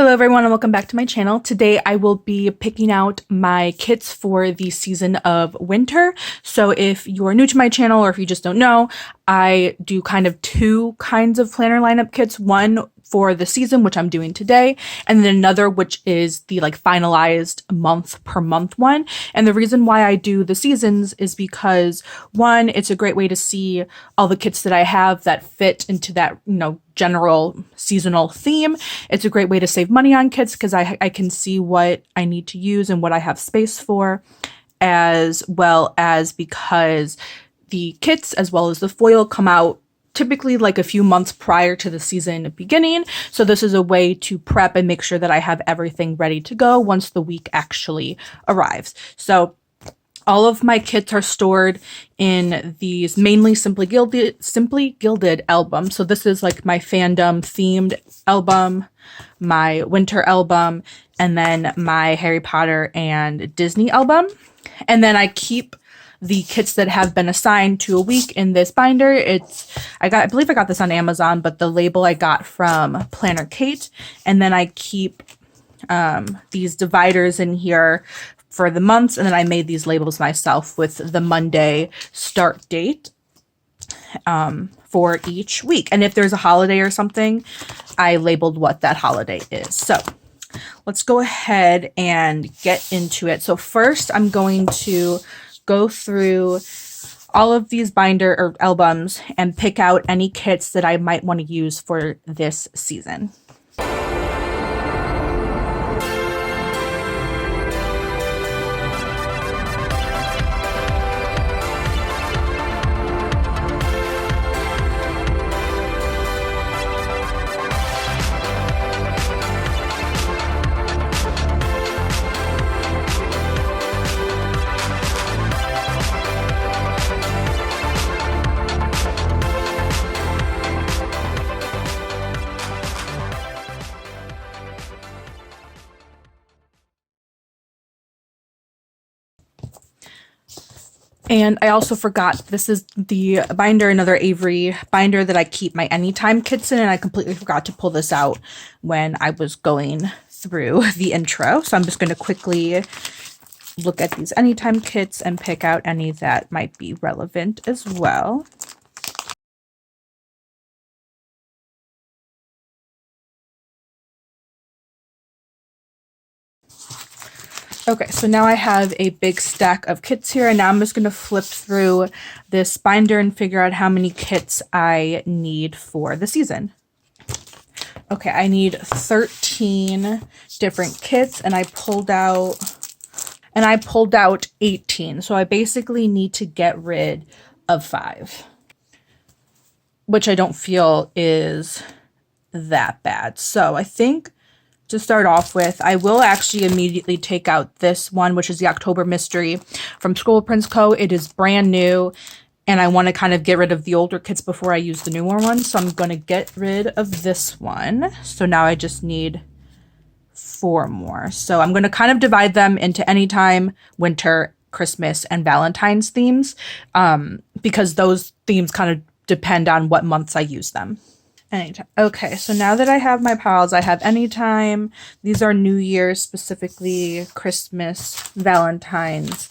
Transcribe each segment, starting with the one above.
Hello everyone and welcome back to my channel. Today I will be picking out my kits for the season of winter. So if you're new to my channel or if you just don't know, I do kind of two kinds of planner lineup kits. One for the season, which I'm doing today, and then another which is the finalized month per month one. And the reason why I do the seasons is because one, it's a great way to see all the kits that I have that fit into that, general seasonal theme. It's a great way to save money on kits because I can see what I need to use and what I have space for, as well as because the kits as well as the foil come out typically like a few months prior to the season beginning. So this is a way to prep and make sure that I have everything ready to go once the week actually arrives. So all of my kits are stored in these mainly Simply Gilded albums. So this is like my fandom themed album, my winter album, and then my Harry Potter and Disney album. And then I keep the kits that have been assigned to a week in this binder. I believe I got this on Amazon, but the label I got from Planner Kate. And then I keep these dividers in here for the months, and then I made these labels myself with the Monday start date for each week. And if there's a holiday or something, I labeled what that holiday is. So let's go ahead and get into it. So first I'm going to go through all of these binder or albums and pick out any kits that I might want to use for this season. And I also forgot, this is the binder, another Avery binder that I keep my Anytime kits in, and I completely forgot to pull this out when I was going through the intro. So I'm just going to quickly look at these Anytime kits and pick out any that might be relevant as well. Okay, so now I have a big stack of kits here, and now I'm just going to flip through this binder and figure out how many kits I need for the season. Okay, I need 13 different kits, and I pulled out 18. So I basically need to get rid of 5, which I don't feel is that bad. So I think to start off with, I will actually immediately take out this one, which is the October Mystery from Scroll Prints Co. It is brand new, and I want to kind of get rid of the older kits before I use the newer ones. So I'm going to get rid of this one. So now I just need 4 more. So I'm going to kind of divide them into Anytime, Winter, Christmas, and Valentine's themes, because those themes kind of depend on what months I use them. Anytime. Okay, so now that I have my piles, I have Anytime. These are New Year's, specifically Christmas, Valentine's,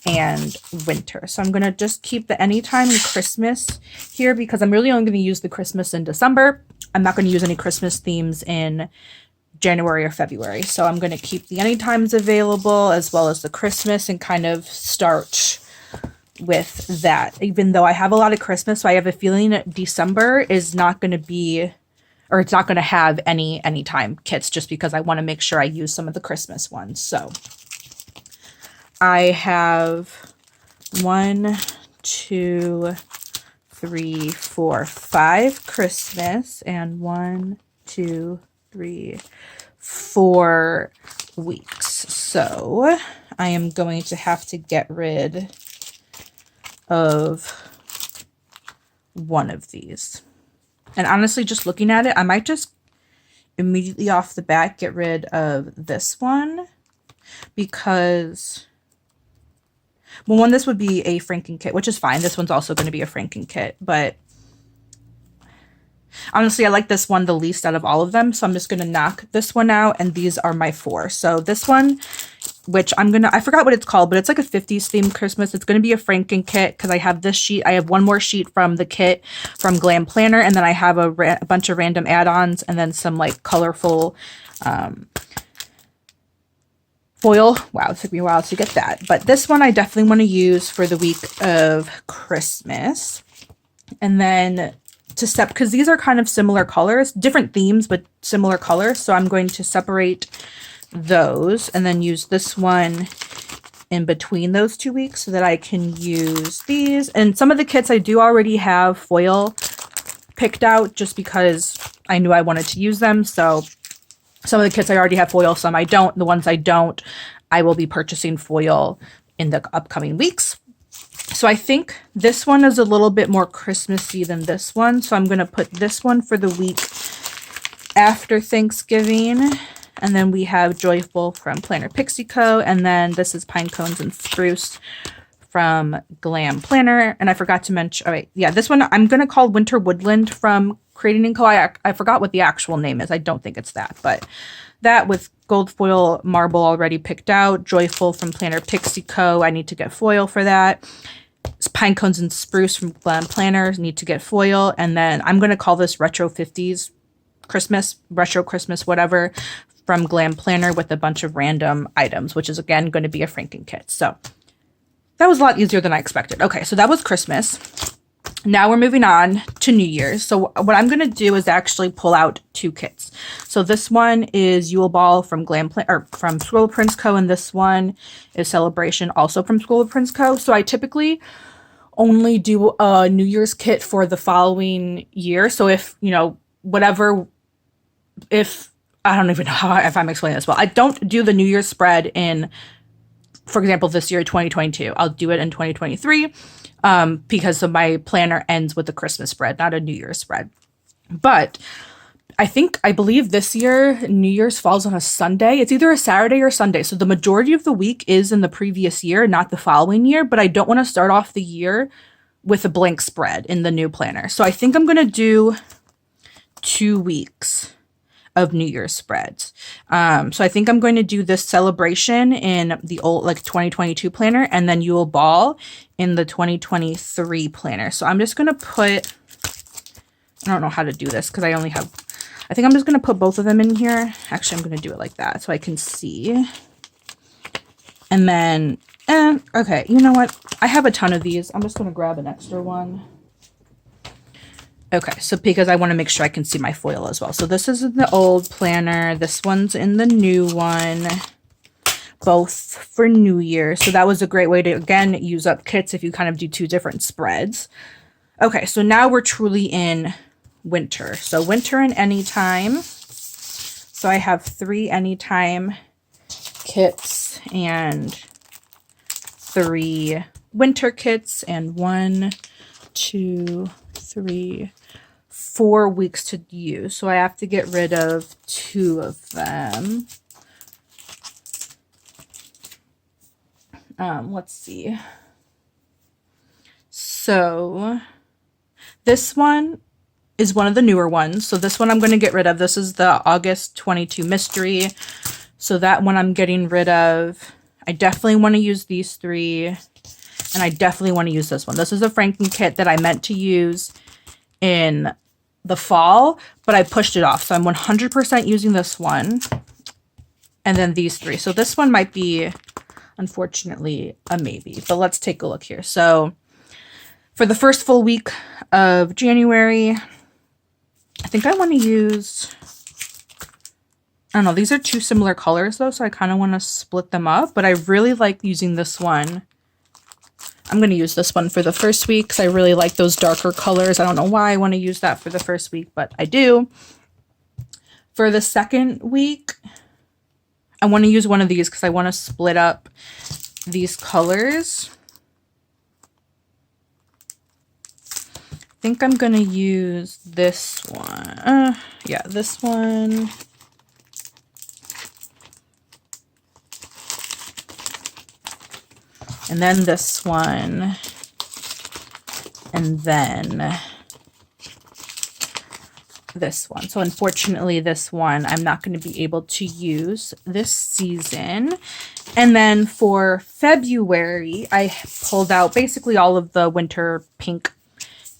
and Winter. So I'm going to just keep the Anytime and Christmas here because I'm really only going to use the Christmas in December. I'm not going to use any Christmas themes in January or February. So I'm going to keep the Anytimes available as well as the Christmas and kind of start with that, even though I have a lot of Christmas. So I have a feeling that December is not going to be, or it's not going to have any Anytime kits, just because I want to make sure I use some of the Christmas ones. So I have 1, 2, 3, 4, 5 Christmas and 1, 2, 3, 4 weeks. So I am going to have to get rid of one of these. And honestly, just looking at it, I might just immediately off the bat get rid of this one, because, well, one, this would be a Franken kit, which is fine. This one's also going to be a Franken kit, but Honestly, I like this one the least out of all of them, so I'm just going to knock this one out, and these are my 4. So this one, which I forgot what it's called, but it's like a 50s themed Christmas. It's going to be a Franken kit because I have this sheet. I have one more sheet from the kit from Glam Planner, and then I have a bunch of random add-ons and then some like colorful foil. Wow, it took me a while to get that. But this one I definitely want to use for the week of Christmas. And then because these are kind of similar colors, different themes, but similar colors. So I'm going to separate those and then use this one in between those 2 weeks so that I can use these. And some of the kits I do already have foil picked out just because I knew I wanted to use them. So some of the kits I already have foil, some I don't. The ones I don't, I will be purchasing foil in the upcoming weeks. So I think this one is a little bit more Christmassy than this one. So I'm going to put this one for the week after Thanksgiving. And then we have Joyful from Planner Pixie Co. And then this is Pine Cones and Spruce from Glam Planner. And I forgot to mention, all right, yeah, this one I'm going to call Winter Woodland from Creating & Co. I forgot what the actual name is. I don't think it's that, but that with gold foil marble already picked out. Joyful from Planner Pixie Co. I need to get foil for that. It's Pine Cones and Spruce from Glam Planner. Need to get foil. And then I'm going to call this Retro 50s Christmas, Retro Christmas, whatever, from Glam Planner with a bunch of random items, which is again going to be a Franken kit. So that was a lot easier than I expected. Okay, so that was Christmas. Now we're moving on to New Year's. So what I'm going to do is actually pull out 2 kits. So this one is Yule Ball from from Squirrel Prince Co. And this one is Celebration, also from Squirrel Prince Co. So I typically only do a New Year's kit for the following year. So if, you know, if I don't even know if I'm explaining this well. I don't do the New Year's spread in, for example, this year, 2022. I'll do it in 2023 because of my planner ends with the Christmas spread, not a New Year's spread. But I believe this year, New Year's falls on a Sunday. It's either a Saturday or Sunday. So the majority of the week is in the previous year, not the following year. But I don't want to start off the year with a blank spread in the new planner. So I think I'm going to do 2 weeks of New Year's spreads. So I think I'm going to do this Celebration in the old, like 2022 planner, and then Yule Ball in the 2023 planner. So I'm just going to put, I don't know how to do this because I think I'm just going to put both of them in here. Actually, I'm going to do it like that so I can see. And then, okay, you know what? I have a ton of these. I'm just going to grab an extra one. Okay, so because I want to make sure I can see my foil as well. So this is in the old planner. This one's in the new one. Both for New Year. So that was a great way to, again, use up kits if you kind of do 2 different spreads. Okay, so now we're truly in winter. So winter and anytime. So I have 3 anytime kits and 3 winter kits and 1, 2, 3, 4 weeks to use. So I have to get rid of 2 of them. Let's see. So this one is one of the newer ones. So this one I'm going to get rid of. This is the August 22 Mystery. So that one I'm getting rid of. I definitely want to use these 3. And I definitely want to use this one. This is a Franken kit that I meant to use in the fall, but I pushed it off. So I'm 100% using this one. And then these 3. So this one might be, unfortunately, a maybe. But let's take a look here. So for the first full week of January, I think I want to use, I don't know, these are 2 similar colors though, so I kind of want to split them up. But I really like using this one. I'm going to use this one for the first week because I really like those darker colors. I don't know why I want to use that for the first week, but I do. For the second week, I want to use one of these because I want to split up these colors. I think I'm going to use this one. Yeah, this one. And then this one, and then this one. So unfortunately, this one I'm not going to be able to use this season. And then for February, I pulled out basically all of the winter pink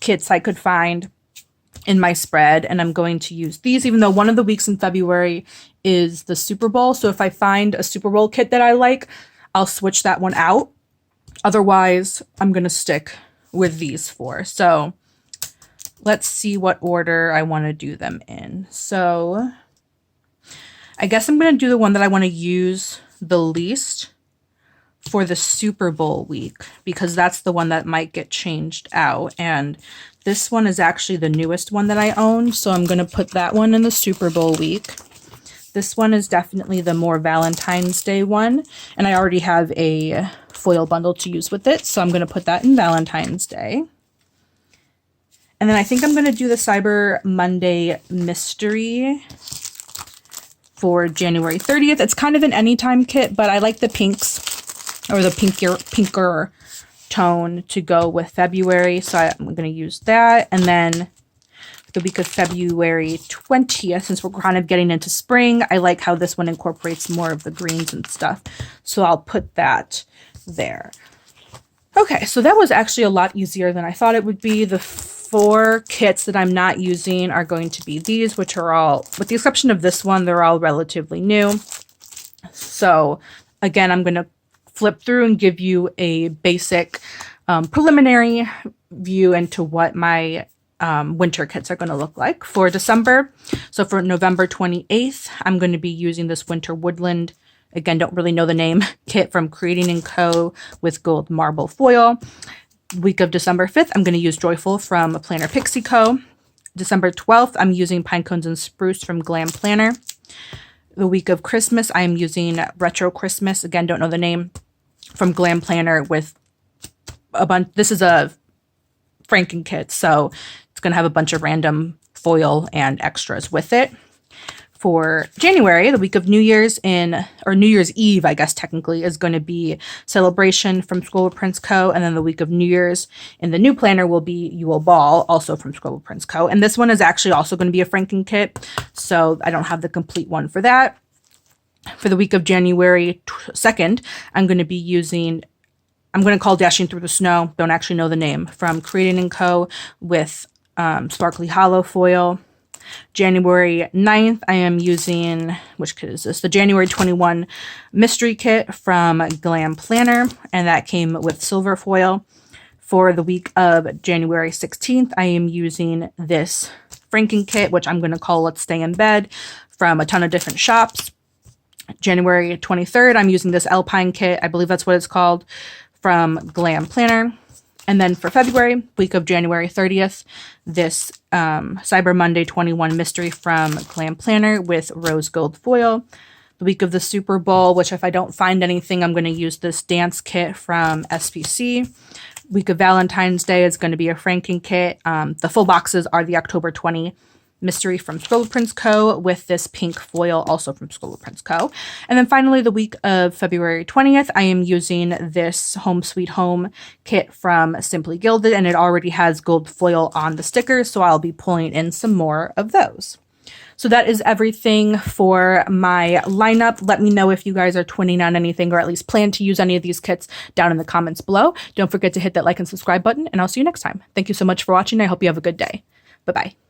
kits I could find in my spread, and I'm going to use these, even though one of the weeks in February is the Super Bowl. So if I find a Super Bowl kit that I like, I'll switch that one out. Otherwise, I'm going to stick with these four. So let's see what order I want to do them in. So I guess I'm going to do the one that I want to use the least for the Super Bowl week, because that's the one that might get changed out. And this one is actually the newest one that I own. So I'm going to put that one in the Super Bowl week. This one is definitely the more Valentine's Day one. And I already have a foil bundle to use with it. So I'm going to put that in Valentine's Day. And then I think I'm going to do the Cyber Monday mystery for January 30th. It's kind of an anytime kit, but I like the pinks, or the pinker tone to go with February. So I'm going to use that. And then the week of February 20th, since we're kind of getting into spring, I like how this one incorporates more of the greens and stuff. So I'll put that there. Okay, so that was actually a lot easier than I thought it would be. The 4 kits that I'm not using are going to be these, which are all, with the exception of this one, they're all relatively new. So again, I'm going to flip through and give you a basic preliminary view into what my winter kits are going to look like for December. So for November 28th, I'm going to be using this Winter Woodland, again, don't really know the name, kit from Creating & Co. with gold marble foil. Week of December 5th, I'm going to use Joyful from Planner Pixie Co. December 12th, I'm using Pine Cones and Spruce from Glam Planner. The week of Christmas, I'm using Retro Christmas, again, don't know the name, from Glam Planner with a bunch. This is a Franken kit, so it's going to have a bunch of random foil and extras with it. For January, the week of New Year's or New Year's Eve, I guess technically, is going to be Celebration from Scroll Prints Co. And then the week of New Year's in the new planner will be You Will Ball, also from Scroll Prints Co. And this one is actually also going to be a Franken kit, so I don't have the complete one for that. For the week of January 2nd, I'm going to call Dashing Through the Snow, don't actually know the name, from Creating & Co. with Sparkly Hollow foil. January 9th, I am using, which kit is this? The January 21 mystery kit from Glam Planner, and that came with silver foil. For the week of January 16th, I am using this Franken kit, which I'm going to call Let's Stay in Bed, from a ton of different shops. January 23rd, I'm using this Alpine kit, I believe that's what it's called, from Glam Planner. And then for February, week of January 30th, this Cyber Monday 21 mystery from Glam Planner with rose gold foil. The week of the Super Bowl, which if I don't find anything, I'm going to use this dance kit from SPC. Week of Valentine's Day is going to be a Franken kit. The full boxes are the October 20 mystery from Scroll Prints Co. with this pink foil, also from Scroll Prints Co. And then finally, the week of February 20th, I am using this Home Sweet Home kit from Simply Gilded, and it already has gold foil on the stickers, so I'll be pulling in some more of those. So that is everything for my lineup. Let me know if you guys are twinning on anything, or at least plan to use any of these kits down in the comments below. Don't forget to hit that like and subscribe button, and I'll see you next time. Thank you so much for watching. I hope you have a good day. Bye-bye.